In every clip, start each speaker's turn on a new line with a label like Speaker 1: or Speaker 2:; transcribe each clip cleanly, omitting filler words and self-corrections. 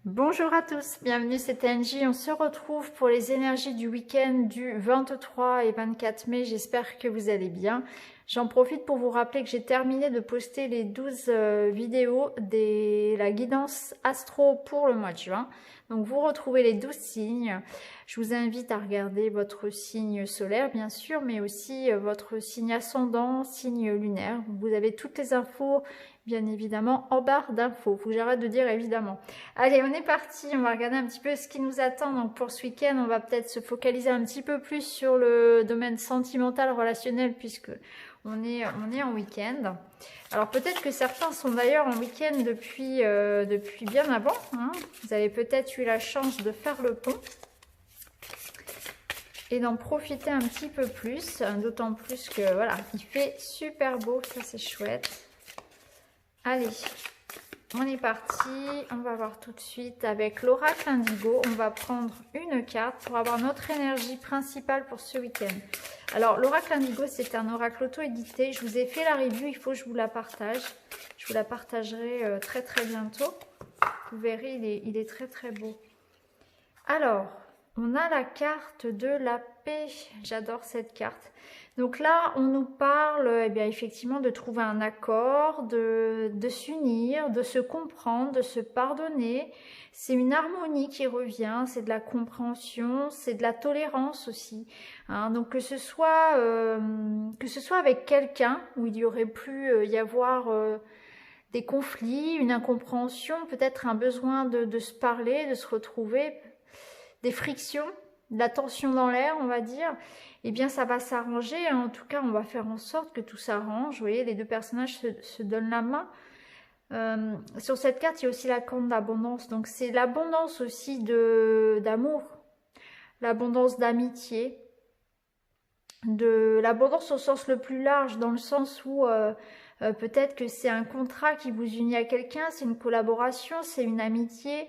Speaker 1: Bonjour à tous, bienvenue, c'est Angie. On se retrouve pour les énergies du week-end du 23 et 24 mai. J'espère que vous allez bien. J'en profite pour vous rappeler que j'ai terminé de poster les 12 vidéos de la guidance astro pour le mois de juin. Donc vous retrouvez les 12 signes. Je vous invite à regarder votre signe solaire bien sûr, mais aussi votre signe ascendant, signe lunaire. Vous avez toutes les infos bien évidemment en barre d'infos. Faut que j'arrête de dire évidemment. Allez, on est parti, on va regarder un petit peu ce qui nous attend. Donc pour ce week-end, on va peut-être se focaliser un petit peu plus sur le domaine sentimental, relationnel, puisque on est en week-end. Alors peut-être que certains sont d'ailleurs en week-end depuis bien avant. Hein. Vous avez peut-être eu la chance de faire le pont et d'en profiter un petit peu plus. D'autant plus que voilà, il fait super beau, ça c'est chouette. Allez, on est parti, on va voir tout de suite avec l'oracle indigo. On va prendre une carte pour avoir notre énergie principale pour ce week-end. Alors l'oracle indigo, c'est un oracle auto-édité. Je vous ai fait la review, il faut que je vous la partage. Je vous la partagerai très très bientôt. Vous verrez, il est très très beau. Alors, on a la carte de la paix. J'adore cette carte. Donc là, on nous parle eh bien, effectivement de trouver un accord, de s'unir, de se comprendre, de se pardonner. C'est une harmonie qui revient, c'est de la compréhension, c'est de la tolérance aussi. Hein. Donc que ce soit avec quelqu'un où il y aurait pu y avoir des conflits, une incompréhension, peut-être un besoin de se parler, de se retrouver, des frictions, de la tension dans l'air, on va dire, eh bien ça va s'arranger. En tout cas, on va faire en sorte que tout s'arrange. Vous voyez, les deux personnages se donnent la main. Sur cette carte, il y a aussi la carte d'abondance. Donc c'est l'abondance aussi d'amour, l'abondance d'amitié, de l'abondance au sens le plus large, dans le sens où peut-être que c'est un contrat qui vous unit à quelqu'un, c'est une collaboration, c'est une amitié.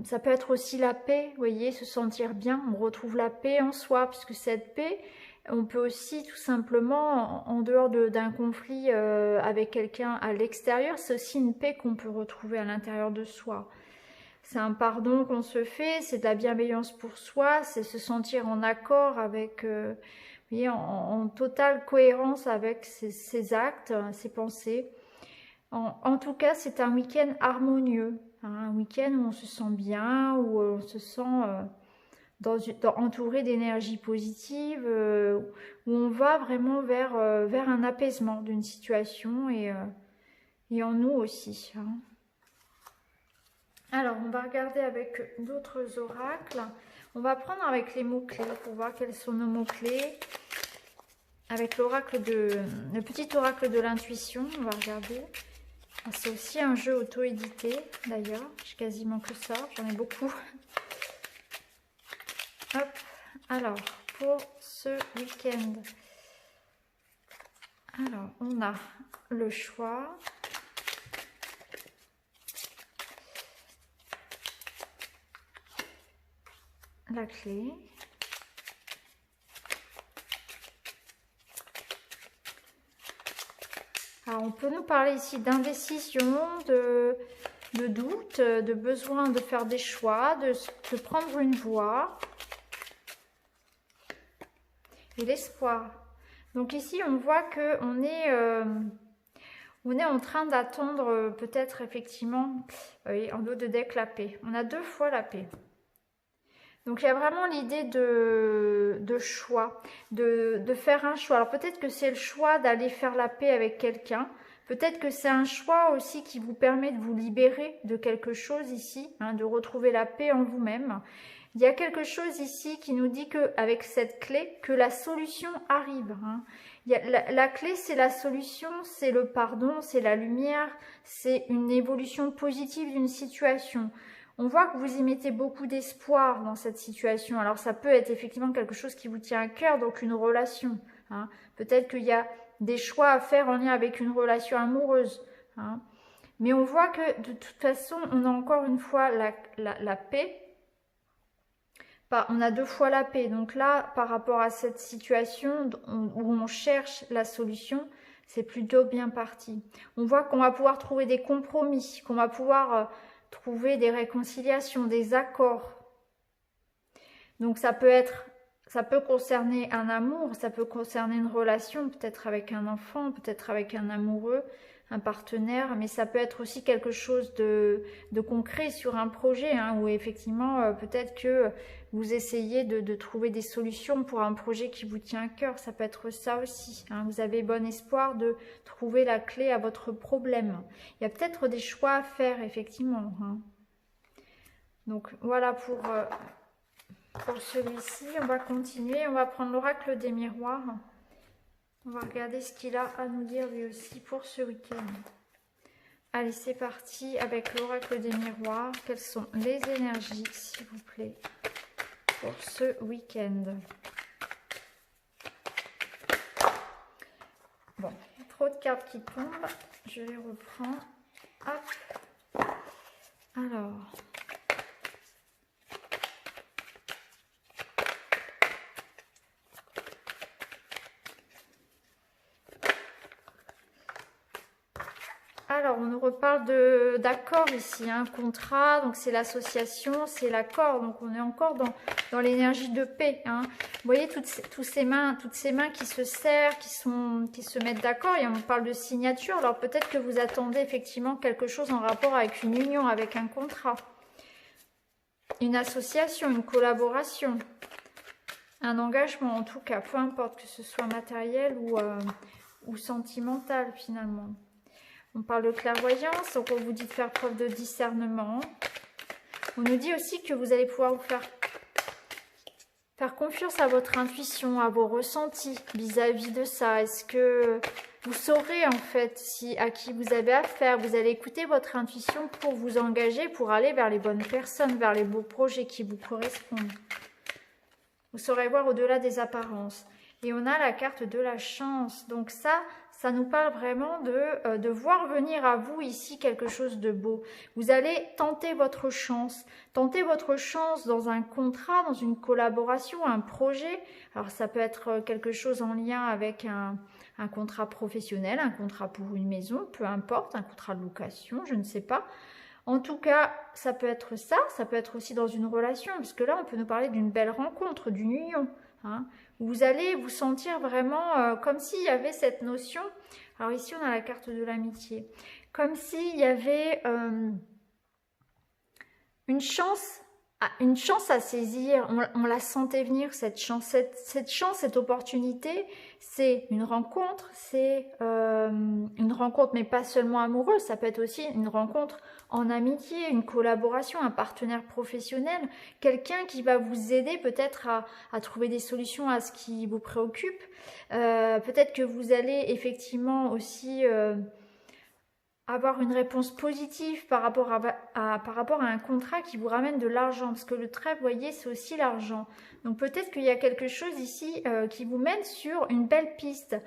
Speaker 1: Ça peut être aussi la paix, vous voyez, se sentir bien, on retrouve la paix en soi, puisque cette paix, on peut aussi tout simplement, en dehors d'un conflit avec quelqu'un à l'extérieur, c'est aussi une paix qu'on peut retrouver à l'intérieur de soi. C'est un pardon qu'on se fait, c'est de la bienveillance pour soi, c'est se sentir en accord avec, vous voyez, en totale cohérence avec ses actes, ses pensées. En tout cas, c'est un week-end harmonieux, hein, un week-end où on se sent bien, où on se sent entouré d'énergie positive, où on va vraiment vers un apaisement d'une situation et en nous aussi. Hein. Alors, on va regarder avec d'autres oracles. On va prendre avec les mots-clés pour voir quels sont nos mots-clés. Avec le petit oracle de l'intuition, on va regarder. C'est aussi un jeu auto-édité d'ailleurs, j'ai quasiment que ça, j'en ai beaucoup. Hop, alors pour ce week-end, alors on a le choix, la clé, alors on peut nous parler ici d'indécision, de doute, de besoin de faire des choix, de prendre une voie et l'espoir. Donc ici on voit que on est en train d'attendre peut-être effectivement en dos de deck la paix. On a deux fois la paix. Donc il y a vraiment l'idée de choix, de faire un choix. Alors peut-être que c'est le choix d'aller faire la paix avec quelqu'un. Peut-être que c'est un choix aussi qui vous permet de vous libérer de quelque chose ici, hein, de retrouver la paix en vous-même. Il y a quelque chose ici qui nous dit qu'avec cette clé, que la solution arrive. Hein. La clé, c'est la solution, c'est le pardon, c'est la lumière, c'est une évolution positive d'une situation. On voit que vous y mettez beaucoup d'espoir dans cette situation. Alors ça peut être effectivement quelque chose qui vous tient à cœur, donc une relation. Hein. Peut-être qu'il y a des choix à faire en lien avec une relation amoureuse. Hein. Mais on voit que de toute façon, on a encore une fois la paix. On a deux fois la paix. Donc là, par rapport à cette situation où on cherche la solution, c'est plutôt bien parti. On voit qu'on va pouvoir trouver des compromis, qu'on va pouvoir trouver des réconciliations, des accords. Donc ça peut concerner un amour, ça peut concerner une relation, peut-être avec un enfant, peut-être avec un amoureux, un partenaire, mais ça peut être aussi quelque chose de concret sur un projet, hein, où effectivement peut-être que vous essayez de trouver des solutions pour un projet qui vous tient à cœur, ça peut être ça aussi, hein. Vous avez bon espoir de trouver la clé à votre problème. Il y a peut-être des choix à faire, effectivement, hein. Donc voilà pour celui-ci. On va continuer, on va prendre l'oracle des miroirs. On va regarder ce qu'il a à nous dire lui aussi pour ce week-end. Allez, c'est parti avec l'oracle des miroirs. Quelles sont les énergies, s'il vous plaît, pour ce week-end? Bon, trop de cartes qui tombent. Je les reprends. Hop. Alors... Alors, on nous reparle d'accord ici, un contrat, donc c'est l'association, c'est l'accord, donc on est encore dans l'énergie de paix, hein. Vous voyez toutes ces mains qui se serrent, qui se mettent d'accord, et on parle de signature. Alors peut-être que vous attendez effectivement quelque chose en rapport avec une union, avec un contrat, une association, une collaboration, un engagement en tout cas, peu importe que ce soit matériel ou sentimental finalement. On parle de clairvoyance, donc on vous dit de faire preuve de discernement. On nous dit aussi que vous allez pouvoir vous faire confiance à votre intuition, à vos ressentis vis-à-vis de ça. Est-ce que vous saurez en fait à qui vous avez affaire? Vous allez écouter votre intuition pour vous engager, pour aller vers les bonnes personnes, vers les beaux projets qui vous correspondent. Vous saurez voir au-delà des apparences. Et on a la carte de la chance. Donc ça nous parle vraiment de voir venir à vous ici quelque chose de beau. Vous allez tenter votre chance. Tenter votre chance dans un contrat, dans une collaboration, un projet. Alors ça peut être quelque chose en lien avec un contrat professionnel, un contrat pour une maison, peu importe, un contrat de location, je ne sais pas. En tout cas, ça peut être ça peut être aussi dans une relation, parce que là, on peut nous parler d'une belle rencontre, d'une union, hein. Vous allez vous sentir vraiment comme s'il y avait cette notion. Alors ici, on a la carte de l'amitié. Comme s'il y avait une chance à saisir. On la sentait venir, cette chance, cette opportunité. C'est une rencontre, mais pas seulement amoureuse. Ça peut être aussi une rencontre en amitié, une collaboration, un partenaire professionnel, quelqu'un qui va vous aider peut-être à trouver des solutions à ce qui vous préoccupe. Peut-être que vous allez effectivement aussi avoir une réponse positive par rapport à un contrat qui vous ramène de l'argent, parce que le trèfle, vous voyez, c'est aussi l'argent. Donc peut-être qu'il y a quelque chose ici qui vous mène sur une belle piste.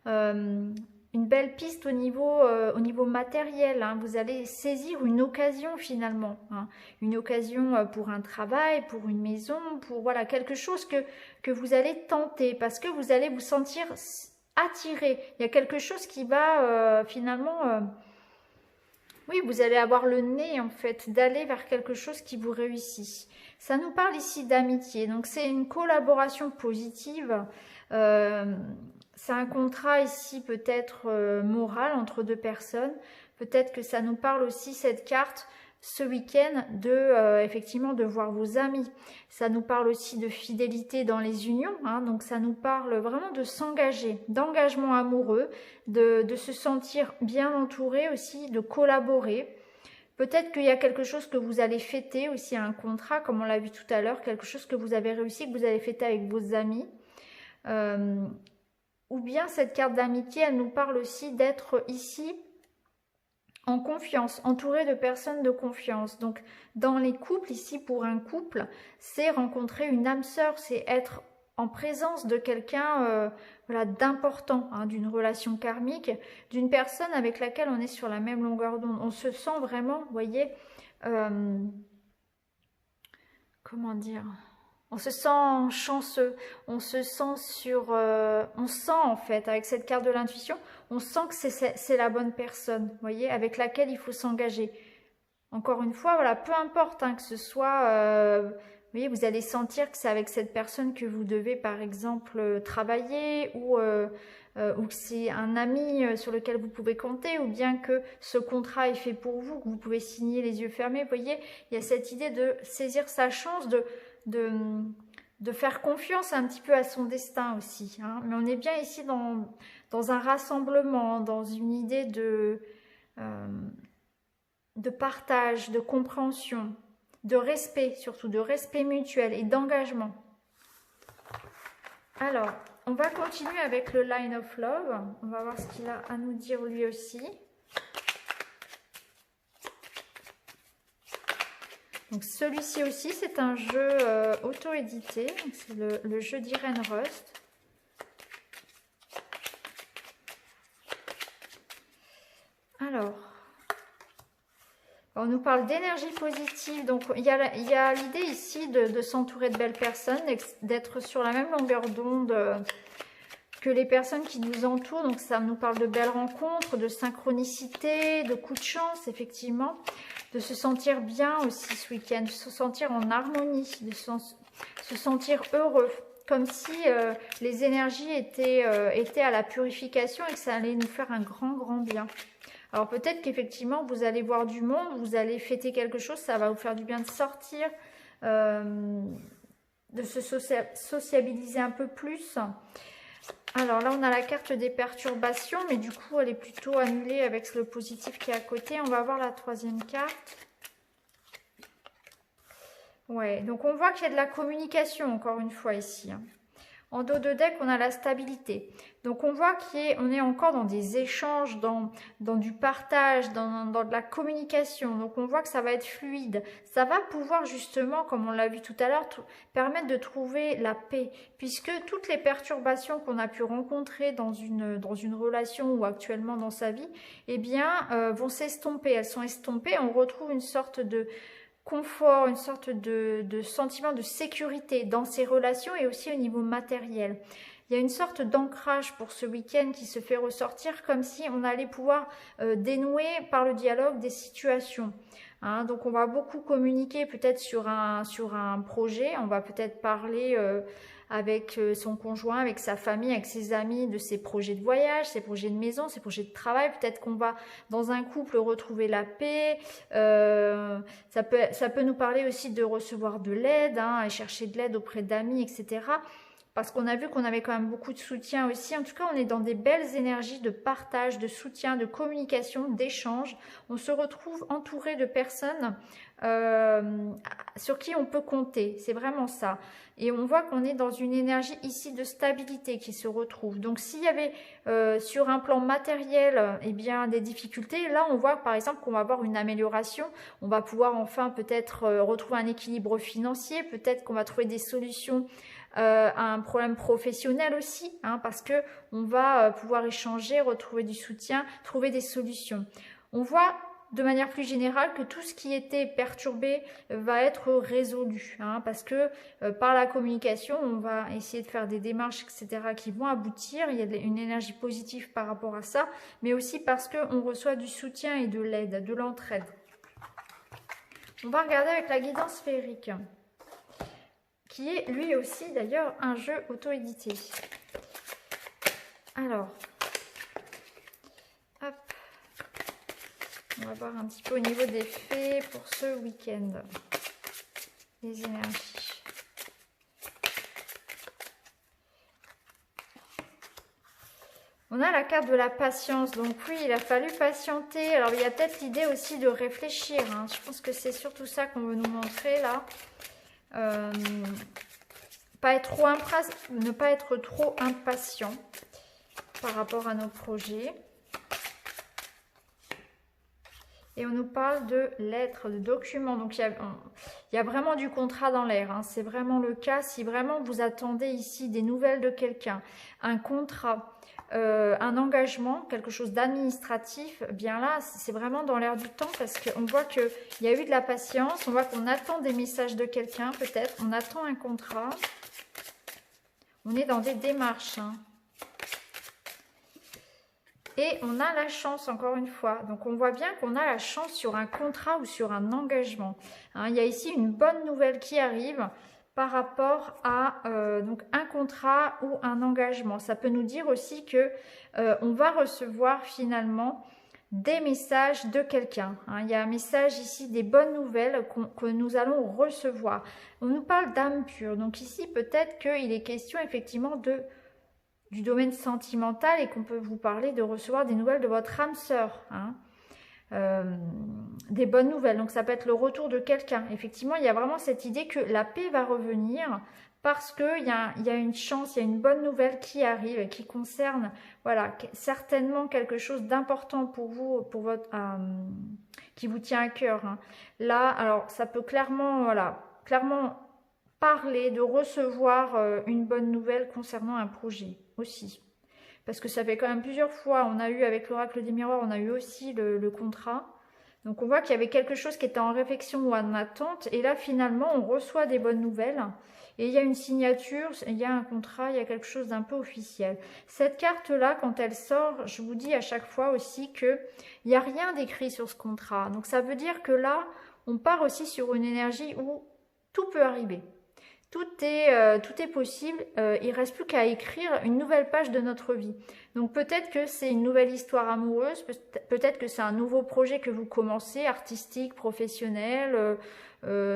Speaker 1: Une belle piste au niveau matériel, hein. Vous allez saisir une occasion finalement, hein. Une occasion pour un travail, pour une maison, pour voilà, quelque chose que vous allez tenter parce que vous allez vous sentir attiré. Il y a quelque chose qui va finalement... oui, vous allez avoir le nez en fait d'aller vers quelque chose qui vous réussit. Ça nous parle ici d'amitié, donc c'est une collaboration positive. C'est un contrat ici peut-être moral entre deux personnes. Peut-être que ça nous parle aussi cette carte ce week-end effectivement de voir vos amis. Ça nous parle aussi de fidélité dans les unions, hein, donc ça nous parle vraiment de s'engager, d'engagement amoureux, de se sentir bien entouré aussi, de collaborer. Peut-être qu'il y a quelque chose que vous allez fêter aussi, un contrat, comme on l'a vu tout à l'heure, quelque chose que vous avez réussi, que vous allez fêter avec vos amis. Ou bien cette carte d'amitié, elle nous parle aussi d'être ici en confiance, entouré de personnes de confiance. Donc, dans les couples, ici, pour un couple, c'est rencontrer une âme sœur, c'est être en présence de quelqu'un voilà, d'important, hein, d'une relation karmique, d'une personne avec laquelle on est sur la même longueur d'onde. On se sent vraiment, vous voyez, comment dire, on se sent chanceux, on se sent on sent en fait, avec cette carte de l'intuition, on sent que c'est la bonne personne, vous voyez, avec laquelle il faut s'engager. Encore une fois, voilà, peu importe hein, que ce soit, vous voyez, vous allez sentir que c'est avec cette personne que vous devez, par exemple, travailler ou que c'est un ami sur lequel vous pouvez compter ou bien que ce contrat est fait pour vous, que vous pouvez signer les yeux fermés. Vous voyez, il y a cette idée de saisir sa chance, de faire confiance un petit peu à son destin aussi. Hein. Mais on est bien ici dans un rassemblement, dans une idée de partage, de compréhension, de respect, surtout de respect mutuel et d'engagement. Alors, on va continuer avec le Line of Love. On va voir ce qu'il a à nous dire lui aussi. Donc celui-ci aussi, c'est un jeu auto-édité. C'est le jeu d'Irene Rust. Alors, on nous parle d'énergie positive. Donc il y a l'idée ici de s'entourer de belles personnes, d'être sur la même longueur d'onde que les personnes qui nous entourent. Donc ça nous parle de belles rencontres, de synchronicité, de coups de chance, effectivement. De se sentir bien aussi ce week-end, de se sentir en harmonie, de se sentir heureux. Comme si les énergies étaient à la purification et que ça allait nous faire un grand bien. Alors peut-être qu'effectivement vous allez voir du monde, vous allez fêter quelque chose, ça va vous faire du bien de sortir, de se sociabiliser un peu plus. Alors là, on a la carte des perturbations, mais du coup, elle est plutôt annulée avec le positif qui est à côté. On va voir la troisième carte. Ouais, donc on voit qu'il y a de la communication, encore une fois, ici. En dos de deck, on a la stabilité. Donc on voit qu'on est encore dans des échanges, dans du partage, dans de la communication. Donc on voit que ça va être fluide. Ça va pouvoir justement, comme on l'a vu tout à l'heure, permettre de trouver la paix. Puisque toutes les perturbations qu'on a pu rencontrer dans une relation ou actuellement dans sa vie, eh bien, vont s'estomper. Elles sont estompées. On retrouve une sorte de confort, une sorte de sentiment de sécurité dans ces relations et aussi au niveau matériel. Il y a une sorte d'ancrage pour ce week-end qui se fait ressortir comme si on allait pouvoir dénouer par le dialogue des situations. Hein, donc on va beaucoup communiquer peut-être sur un projet, on va peut-être parler avec son conjoint, avec sa famille, avec ses amis, de ses projets de voyage, ses projets de maison, ses projets de travail. Peut-être qu'on va, dans un couple, retrouver la paix. Ça peut nous parler aussi de recevoir de l'aide, hein, et chercher de l'aide auprès d'amis, etc. Parce qu'on a vu qu'on avait quand même beaucoup de soutien aussi. En tout cas, on est dans des belles énergies de partage, de soutien, de communication, d'échange. On se retrouve entouré de personnes sur qui on peut compter. C'est vraiment ça. Et on voit qu'on est dans une énergie ici de stabilité qui se retrouve. Donc, s'il y avait sur un plan matériel eh bien, des difficultés, là, on voit par exemple qu'on va avoir une amélioration. On va pouvoir enfin peut-être retrouver un équilibre financier. Peut-être qu'on va trouver des solutions à un problème professionnel aussi, hein, parce que on va pouvoir échanger, retrouver du soutien, trouver des solutions. On voit de manière plus générale que tout ce qui était perturbé va être résolu, hein, parce que par la communication, on va essayer de faire des démarches, etc., qui vont aboutir. Il y a une énergie positive par rapport à ça, mais aussi parce qu'on reçoit du soutien et de l'aide, de l'entraide. On va regarder avec la guidance féerique, qui est lui aussi d'ailleurs un jeu auto-édité. Alors, hop, on va voir un petit peu au niveau des fées pour ce week-end, les énergies. On a la carte de la patience, donc oui, il a fallu patienter. Alors, il y a peut-être l'idée aussi de réfléchir, hein. Je pense que c'est surtout ça qu'on veut nous montrer là. Ne pas être trop impatient par rapport à nos projets. Et on nous parle de lettres, de documents. Donc il y a vraiment du contrat dans l'air, hein. C'est vraiment le cas. Si vraiment vous attendez ici des nouvelles de quelqu'un, un contrat, un engagement, quelque chose d'administratif, bien là, c'est vraiment dans l'air du temps parce qu'on voit qu'il y a eu de la patience, on voit qu'on attend des messages de quelqu'un peut-être, on attend un contrat. On est dans des démarches, hein. Et on a la chance, encore une fois. Donc, on voit bien qu'on a la chance sur un contrat ou sur un engagement. Hein, il y a ici une bonne nouvelle qui arrive par rapport à donc un contrat ou un engagement. Ça peut nous dire aussi que on va recevoir finalement des messages de quelqu'un. Hein. Il y a un message ici, des bonnes nouvelles que nous allons recevoir. On nous parle d'âme pure. Donc ici, peut-être qu'il est question effectivement du domaine sentimental et qu'on peut vous parler de recevoir des nouvelles de votre âme sœur. Hein. Des bonnes nouvelles. Donc ça peut être le retour de quelqu'un. Effectivement, il y a vraiment cette idée que la paix va revenir parce qu'il y a une chance, il y a une bonne nouvelle qui arrive et qui concerne, voilà, certainement quelque chose d'important pour vous, pour votre, qui vous tient à cœur. Hein. Là, alors ça peut clairement, voilà, clairement parler de recevoir une bonne nouvelle concernant un projet aussi. Parce que ça fait quand même plusieurs fois, on a eu avec l'oracle des miroirs, on a eu aussi le contrat. Donc on voit qu'il y avait quelque chose qui était en réflexion ou en attente. Et là finalement on reçoit des bonnes nouvelles. Et il y a une signature, il y a un contrat, il y a quelque chose d'un peu officiel. Cette carte-là, quand elle sort, je vous dis à chaque fois aussi qu'il n'y a rien d'écrit sur ce contrat. Donc ça veut dire que là, on part aussi sur une énergie où tout peut arriver. Tout est possible, il ne reste plus qu'à écrire une nouvelle page de notre vie. Donc peut-être que c'est une nouvelle histoire amoureuse, peut-être que c'est un nouveau projet que vous commencez, artistique, professionnel,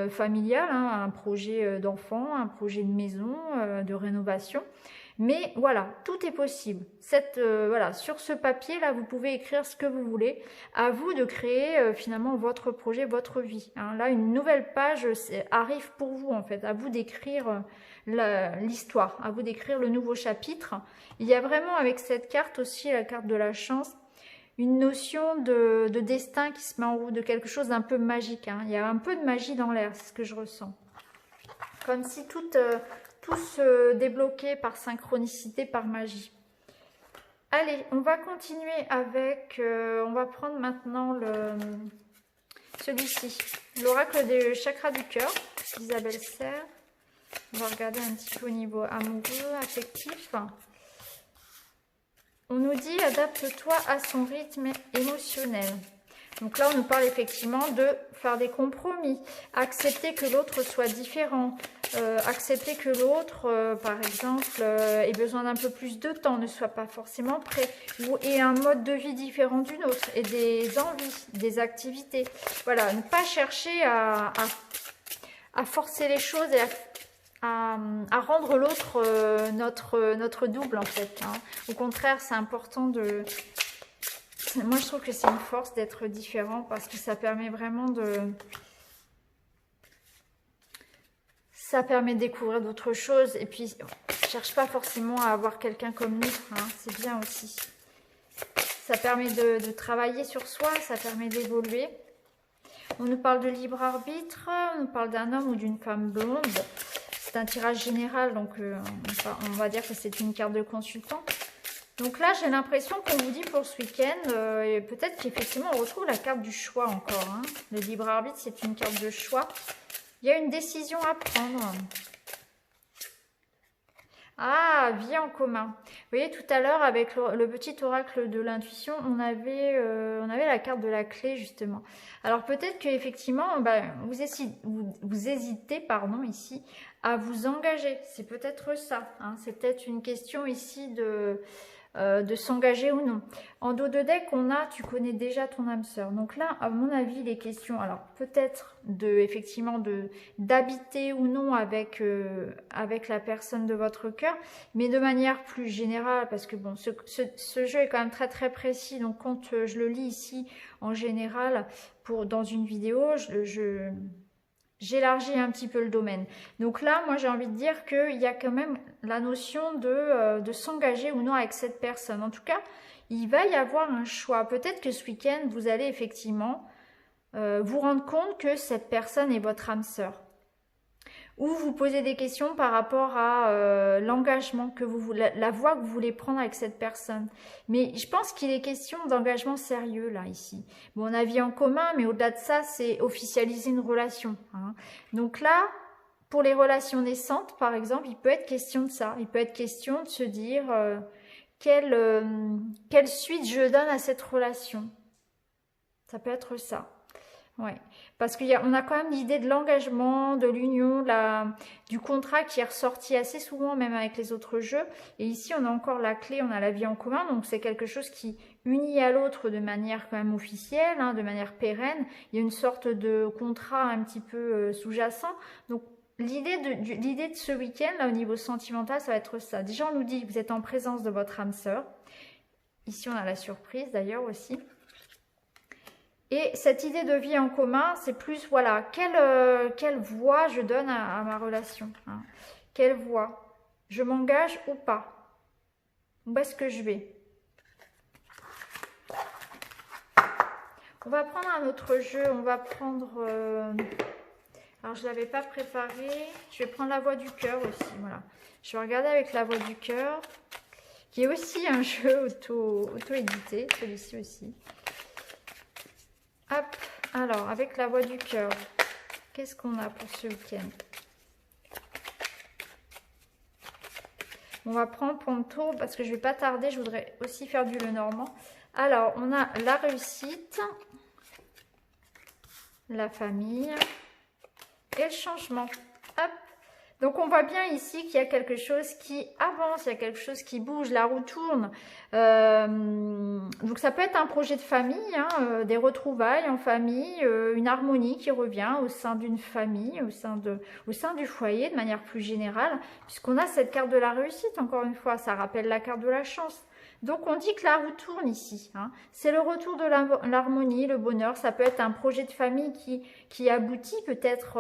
Speaker 1: familial, hein, un projet d'enfant, un projet de maison, de rénovation. Mais voilà, tout est possible. Voilà, sur ce papier-là, vous pouvez écrire ce que vous voulez. À vous de créer finalement votre projet, votre vie. Hein. Là, une nouvelle page arrive pour vous en fait. À vous d'écrire l'histoire, à vous d'écrire le nouveau chapitre. Il y a vraiment avec cette carte aussi, la carte de la chance, une notion de destin qui se met en route, de quelque chose d'un peu magique. Hein. Il y a un peu de magie dans l'air, c'est ce que je ressens. Comme si tout se débloquait par synchronicité, par magie. Allez, on va continuer avec, on va prendre maintenant celui-ci, l'oracle des chakras du cœur, Isabelle Serre. On va regarder un petit peu au niveau amoureux, affectif. On nous dit, adapte-toi à son rythme émotionnel. Donc là, on nous parle effectivement de faire des compromis, accepter que l'autre soit différent, accepter que l'autre, par exemple, ait besoin d'un peu plus de temps, ne soit pas forcément prêt, ou ait un mode de vie différent du nôtre, et des envies, des activités. Voilà, ne pas chercher à forcer les choses et à rendre l'autre notre double, en fait. Hein. Au contraire, c'est important de... Moi, je trouve que c'est une force d'être différent parce que ça permet vraiment ça permet de découvrir d'autres choses. Et puis, on ne cherche pas forcément à avoir quelqu'un comme nous. Hein, c'est bien aussi. Ça permet de travailler sur soi, ça permet d'évoluer. On nous parle de libre arbitre, on nous parle d'un homme ou d'une femme blonde. C'est un tirage général, donc on va dire que c'est une carte de consultant. Donc là, j'ai l'impression qu'on vous dit pour ce week-end, peut-être qu'effectivement, on retrouve la carte du choix encore. Hein. Le libre arbitre, c'est une carte de choix. Il y a une décision à prendre. Ah, vie en commun. Vous voyez, tout à l'heure, avec le petit oracle de l'intuition, on avait la carte de la clé, justement. Alors, peut-être qu'effectivement, vous hésitez, ici, à vous engager. C'est peut-être ça. Hein. C'est peut-être une question ici de s'engager ou non. En dos de deck, on a, tu connais déjà ton âme sœur. Donc là, à mon avis, les questions, alors peut-être d'habiter ou non avec la personne de votre cœur, mais de manière plus générale, parce que bon, ce jeu est quand même très très précis. Donc quand je le lis ici en général dans une vidéo, j'élargis un petit peu le domaine. Donc là, moi, j'ai envie de dire qu'il y a quand même la notion de s'engager ou non avec cette personne. En tout cas, il va y avoir un choix. Peut-être que ce week-end, vous allez effectivement vous rendre compte que cette personne est votre âme sœur. Ou vous posez des questions par rapport à l'engagement que la voie que vous voulez prendre avec cette personne. Mais je pense qu'il est question d'engagement sérieux là, ici. Bon, on a vie en commun, mais au-delà de ça, c'est officialiser une relation. Hein. Donc là, pour les relations naissantes, par exemple, il peut être question de ça. Il peut être question de se dire quelle suite je donne à cette relation. Ça peut être ça. Ouais. Parce qu'on a quand même l'idée de l'engagement, de l'union, du contrat qui est ressorti assez souvent, même avec les autres jeux. Et ici, on a encore la clé, on a la vie en commun. Donc, c'est quelque chose qui unit à l'autre de manière quand même officielle, hein, de manière pérenne. Il y a une sorte de contrat un petit peu sous-jacent. Donc, l'idée de ce week-end, là, au niveau sentimental, ça va être ça. Déjà, on nous dit que vous êtes en présence de votre âme sœur. Ici, on a la surprise d'ailleurs aussi. Et cette idée de vie en commun, c'est plus, voilà, quelle voie je donne à ma relation, hein. Quelle voie? Je m'engage ou pas? Où est-ce que je vais? On va prendre un autre jeu, on va prendre... alors, je ne l'avais pas préparé. Je vais prendre la voix du cœur aussi, voilà. Je vais regarder avec la voix du cœur, qui est aussi un jeu auto-édité, celui-ci aussi. Hop, alors avec la voix du cœur, qu'est-ce qu'on a pour ce week-end? On va prendre Ponto parce que je ne vais pas tarder, je voudrais aussi faire du Lenormand. Alors, on a la réussite, la famille et le changement. Hop. Donc, on voit bien ici qu'il y a quelque chose qui avance, il y a quelque chose qui bouge, la roue tourne. Donc, ça peut être un projet de famille, hein, des retrouvailles en famille, une harmonie qui revient au sein d'une famille, au sein du foyer de manière plus générale, puisqu'on a cette carte de la réussite, encore une fois, ça rappelle la carte de la chance. Donc, on dit que la roue tourne ici, hein. C'est le retour de l'harmonie, le bonheur. Ça peut être un projet de famille qui aboutit, peut-être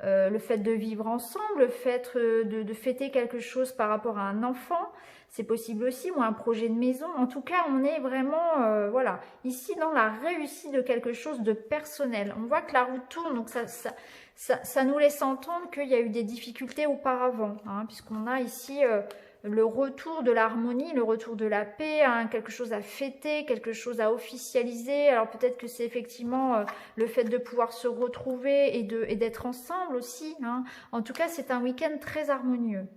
Speaker 1: le fait de vivre ensemble, le fait de fêter quelque chose par rapport à un enfant. C'est possible aussi, ou un projet de maison. En tout cas, on est vraiment, voilà, ici dans la réussite de quelque chose de personnel. On voit que la roue tourne, donc ça nous laisse entendre qu'il y a eu des difficultés auparavant, hein, puisqu'on a ici... le retour de l'harmonie, le retour de la paix, hein, quelque chose à fêter, quelque chose à officialiser. Alors peut-être que c'est effectivement le fait de pouvoir se retrouver et d'être ensemble aussi, hein. En tout cas, c'est un week-end très harmonieux.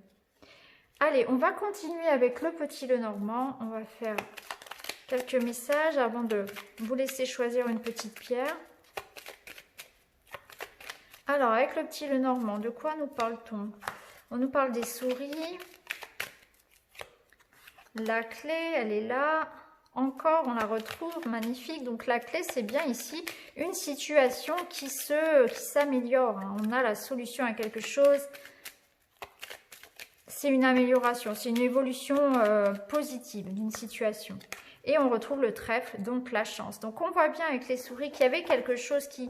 Speaker 1: Allez, on va continuer avec le petit Lenormand. On va faire quelques messages avant de vous laisser choisir une petite pierre. Alors, avec le petit Lenormand, de quoi nous parle-t-on? On nous parle des souris. La clé, elle est là. Encore, on la retrouve, magnifique. Donc, la clé, c'est bien ici une situation qui s'améliore, hein. On a la solution à quelque chose. C'est une amélioration, c'est une évolution positive d'une situation. Et on retrouve le trèfle, donc la chance. Donc, on voit bien avec les souris qu'il y avait quelque chose qui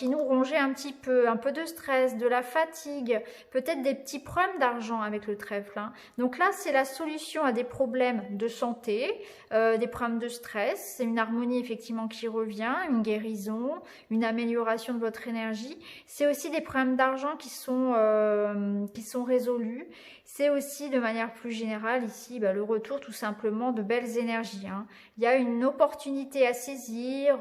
Speaker 1: nous rongeait un petit peu, un peu de stress, de la fatigue, peut-être des petits problèmes d'argent avec le trèfle, hein. Donc là, c'est la solution à des problèmes de santé, des problèmes de stress. C'est une harmonie effectivement qui revient, une guérison, une amélioration de votre énergie. C'est aussi des problèmes d'argent qui sont résolus. C'est aussi de manière plus générale ici le retour tout simplement de belles énergies, hein. Il y a une opportunité à saisir,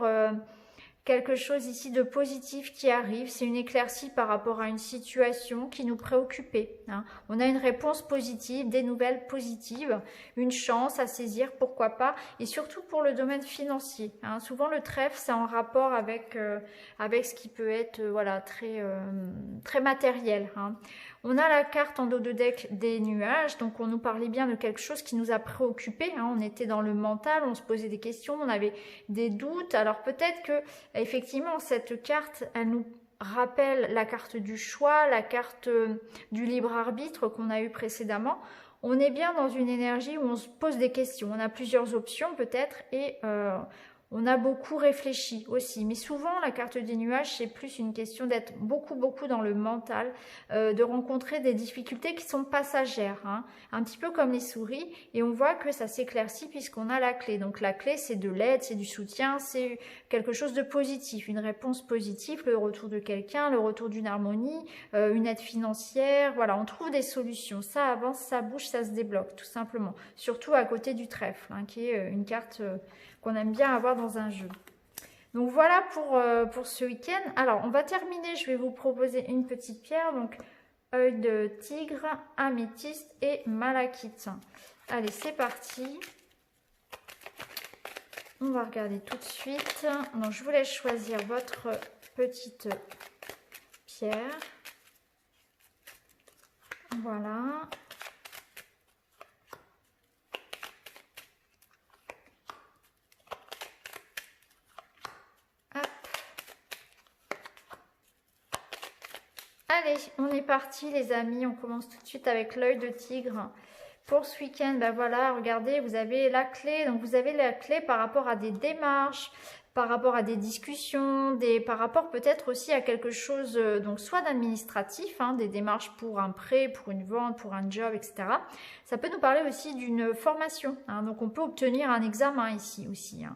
Speaker 1: quelque chose ici de positif qui arrive, c'est une éclaircie par rapport à une situation qui nous préoccupait, hein. On a une réponse positive, des nouvelles positives, une chance à saisir, pourquoi pas, et surtout pour le domaine financier, hein. Souvent le trèfle, c'est en rapport avec ce qui peut être voilà, très matériel, hein. On a la carte en dos de deck des nuages, donc on nous parlait bien de quelque chose qui nous a préoccupés, hein. On était dans le mental, on se posait des questions, on avait des doutes. Alors peut-être que effectivement cette carte, elle nous rappelle la carte du choix, la carte du libre arbitre qu'on a eu précédemment. On est bien dans une énergie où on se pose des questions, on a plusieurs options peut-être et on a beaucoup réfléchi aussi, mais souvent la carte des nuages, c'est plus une question d'être beaucoup dans le mental, de rencontrer des difficultés qui sont passagères, hein, un petit peu comme les souris, et on voit que ça s'éclaircit puisqu'on a la clé. Donc la clé, c'est de l'aide, c'est du soutien, c'est quelque chose de positif, une réponse positive, le retour de quelqu'un, le retour d'une harmonie, une aide financière, voilà, on trouve des solutions, ça avance, ça bouge, ça se débloque, tout simplement, surtout à côté du trèfle, hein, qui est une carte... qu'on aime bien avoir dans un jeu. Donc voilà pour ce week-end. Alors on va terminer, je vais vous proposer une petite pierre, donc œil de tigre, améthyste et malachite. Allez, c'est parti. On va regarder tout de suite. Donc, je vous laisse choisir votre petite pierre. Voilà. Hop. Allez, on est parti les amis. On commence tout de suite avec l'œil de tigre. Pour ce week-end, ben voilà, regardez, vous avez la clé. Donc, vous avez la clé par rapport à des démarches, par rapport à des discussions, par rapport peut-être aussi à quelque chose, donc soit d'administratif, hein, des démarches pour un prêt, pour une vente, pour un job, etc. Ça peut nous parler aussi d'une formation. Hein, donc, on peut obtenir un examen ici aussi. Hein.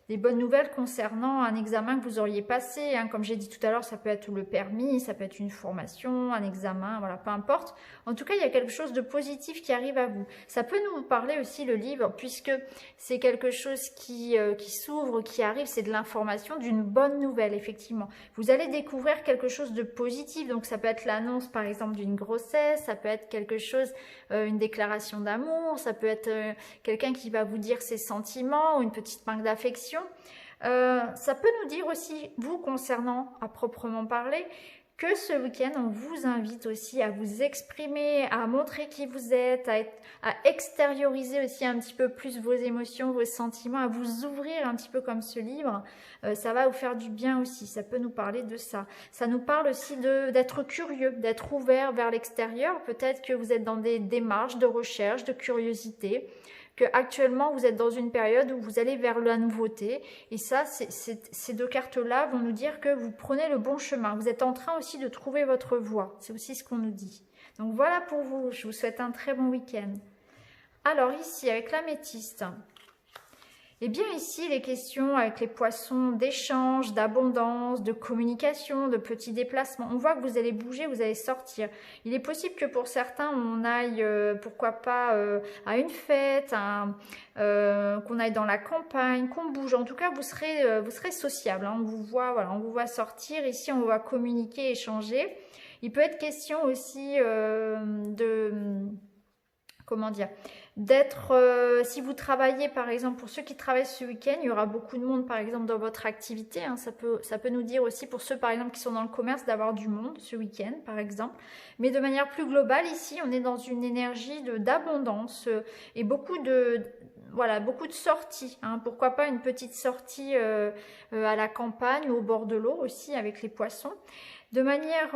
Speaker 1: Des bonnes nouvelles concernant un examen que vous auriez passé. Hein. Comme j'ai dit tout à l'heure, ça peut être le permis, ça peut être une formation, un examen, voilà, peu importe. En tout cas, il y a quelque chose de positif qui arrive à vous. Ça peut nous parler aussi, le livre, puisque c'est quelque chose qui s'ouvre, qui arrive, c'est de l'information, d'une bonne nouvelle, effectivement. Vous allez découvrir quelque chose de positif, donc ça peut être l'annonce, par exemple, d'une grossesse, ça peut être quelque chose, une déclaration d'amour, ça peut être quelqu'un qui va vous dire ses sentiments, ou une petite marque d'affection. Ça peut nous dire aussi, vous concernant à proprement parler, que ce week-end, on vous invite aussi à vous exprimer, à montrer qui vous êtes, à extérioriser aussi un petit peu plus vos émotions, vos sentiments, à vous ouvrir un petit peu comme ce livre. Ça va vous faire du bien aussi, ça peut nous parler de ça. Ça nous parle aussi d'être curieux, d'être ouvert vers l'extérieur. Peut-être que vous êtes dans des démarches de recherche, de curiosité, que actuellement vous êtes dans une période où vous allez vers la nouveauté, et ça, ces deux cartes-là vont nous dire que vous prenez le bon chemin, vous êtes en train aussi de trouver votre voie, c'est aussi ce qu'on nous dit. Donc voilà pour vous, je vous souhaite un très bon week-end. Alors ici, avec l'améthyste, eh bien ici, les questions avec les poissons d'échange, d'abondance, de communication, de petits déplacements. On voit que vous allez bouger, vous allez sortir. Il est possible que pour certains, on aille, pourquoi pas, à une fête, qu'on aille dans la campagne, qu'on bouge. En tout cas, vous serez sociable. Hein. On vous voit, voilà, on vous voit sortir. Ici, on va communiquer, échanger. Il peut être question aussi comment dire, d'être, si vous travaillez par exemple, pour ceux qui travaillent ce week-end, il y aura beaucoup de monde par exemple dans votre activité, hein, ça peut nous dire aussi pour ceux par exemple qui sont dans le commerce d'avoir du monde ce week-end par exemple, mais de manière plus globale ici on est dans une énergie d'abondance et beaucoup de sorties, hein. Pourquoi pas une petite sortie à la campagne ou au bord de l'eau aussi avec les poissons. De manière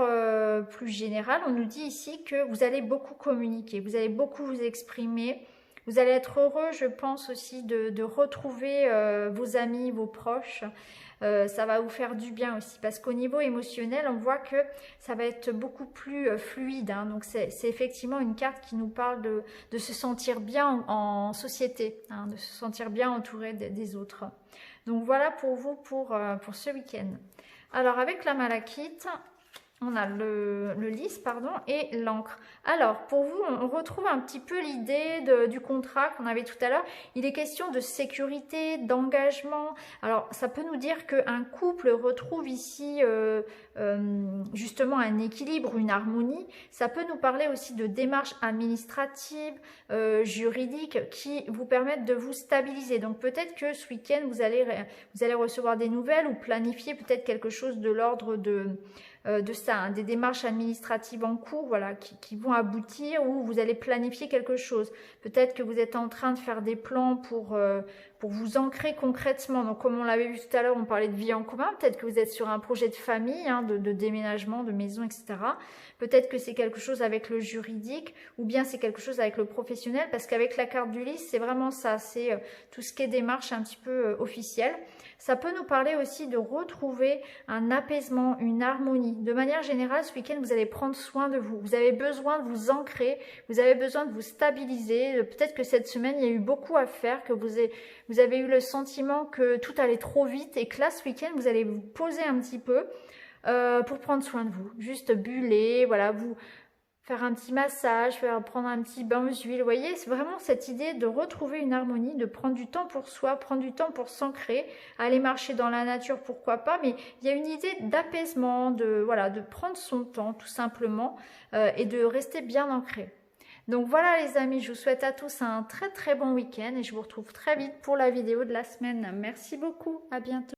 Speaker 1: plus générale, on nous dit ici que vous allez beaucoup communiquer, vous allez beaucoup vous exprimer, vous allez être heureux, je pense aussi, de retrouver vos amis, vos proches. Ça va vous faire du bien aussi, parce qu'au niveau émotionnel, on voit que ça va être beaucoup plus fluide. Hein. Donc c'est effectivement une carte qui nous parle de se sentir bien en société, hein, de se sentir bien entouré des autres. Donc voilà pour vous pour ce week-end. Alors, avec la malachite, on a le lys, pardon, et l'encre. Alors, pour vous, on retrouve un petit peu l'idée du contrat qu'on avait tout à l'heure. Il est question de sécurité, d'engagement. Alors, ça peut nous dire qu'un couple retrouve ici justement un équilibre, une harmonie. Ça peut nous parler aussi de démarches administratives, juridiques, qui vous permettent de vous stabiliser. Donc, peut-être que ce week-end, vous allez recevoir des nouvelles ou planifier peut-être quelque chose de l'ordre de ça, hein, des démarches administratives en cours, voilà, qui vont aboutir, ou vous allez planifier quelque chose. Peut-être que vous êtes en train de faire des plans pour vous ancrer concrètement. Donc, comme on l'avait vu tout à l'heure, on parlait de vie en commun. Peut-être que vous êtes sur un projet de famille, hein, de déménagement, de maison, etc. Peut-être que c'est quelque chose avec le juridique, ou bien c'est quelque chose avec le professionnel, parce qu'avec la carte du lys, c'est vraiment ça, c'est tout ce qui est démarche un petit peu officielle. Ça peut nous parler aussi de retrouver un apaisement, une harmonie. De manière générale, ce week-end, vous allez prendre soin de vous. Vous avez besoin de vous ancrer, vous avez besoin de vous stabiliser. Peut-être que cette semaine, il y a eu beaucoup à faire, que vous avez eu le sentiment que tout allait trop vite et que là, ce week-end, vous allez vous poser un petit peu pour prendre soin de vous. Juste buller, voilà, vous faire un petit massage, prendre un petit bain d'huile. Vous voyez, c'est vraiment cette idée de retrouver une harmonie, de prendre du temps pour soi, prendre du temps pour s'ancrer, aller marcher dans la nature, pourquoi pas, mais il y a une idée d'apaisement, de prendre son temps tout simplement et de rester bien ancré. Donc voilà les amis, je vous souhaite à tous un très très bon week-end et je vous retrouve très vite pour la vidéo de la semaine. Merci beaucoup, à bientôt.